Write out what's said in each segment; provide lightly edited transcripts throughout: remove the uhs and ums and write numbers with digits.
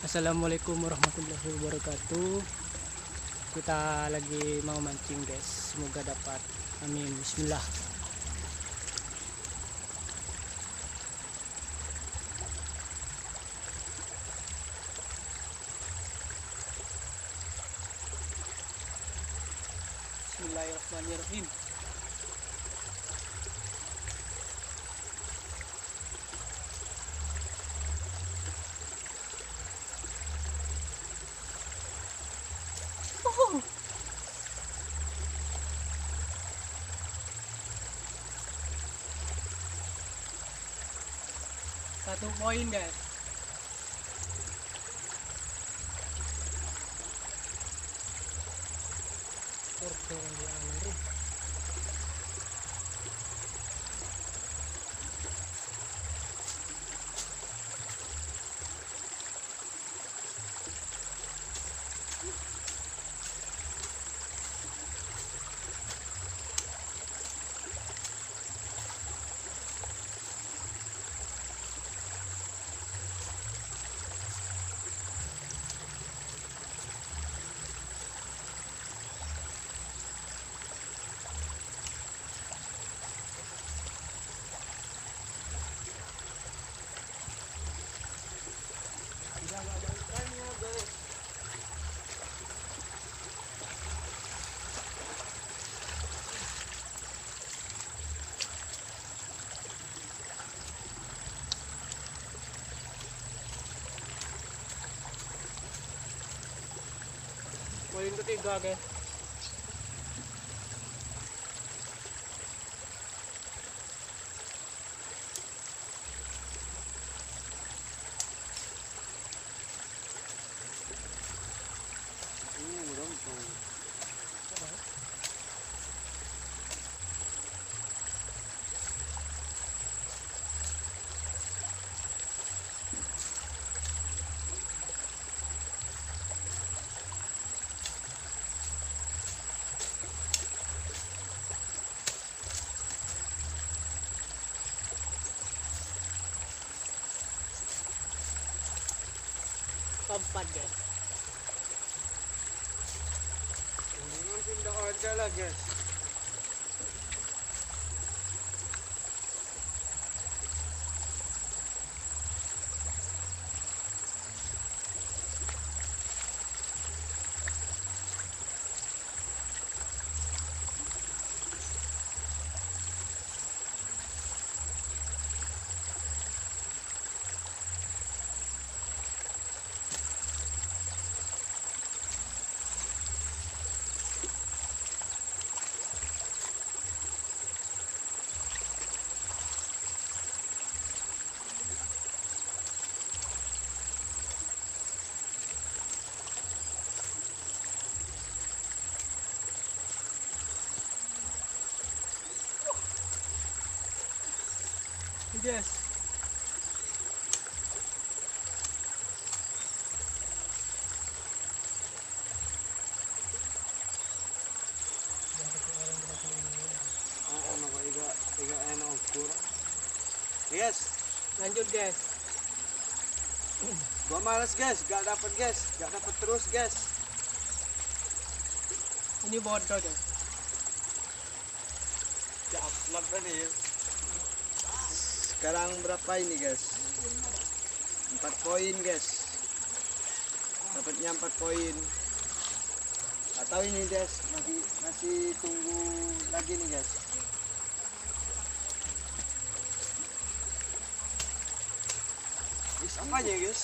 Assalamualaikum warahmatullahi wabarakatuh. Kita lagi mau mancing guys, semoga dapat. Amin. Bismillah. Bismillahirrahmanirrahim. Satu poin guys. Poin ketiga guys. Keempat guys. Pindah aja lah guys. Yes. Ano ko iga ano kurang. Yes, Lanjut guys. gua malas guys, gak dapat guys, gak dapat terus guys. Ini bodoh guys. Ya upload tadi ya. Sekarang berapa ini guys? 4 poin guys. Dapatnya 4 poin. Atau ini guys, masih tunggu lagi nih guys. Guys, apanya guys?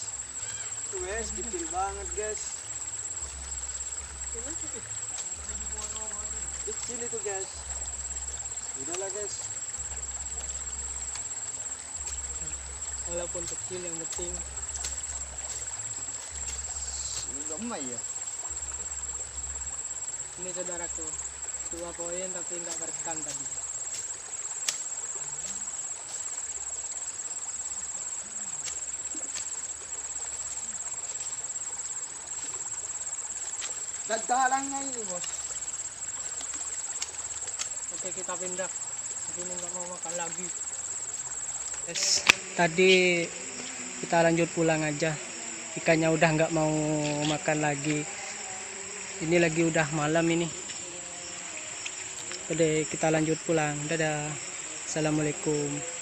Tuh guys, kecil banget guys. Kecil itu guys. Udahlah guys. Walaupun kecil yang penting. Ini gamai ya. Ini saudaraku, 2 poin tapi nggak merekam tadi. Dadalangnya ini bos. Oke, kita pindah. Ini nggak mau makan lagi. Yes, tadi kita lanjut pulang aja. ikannya udah nggak mau makan lagi. Ini lagi udah malam ini. Udah kita lanjut pulang. Dadah. Assalamualaikum.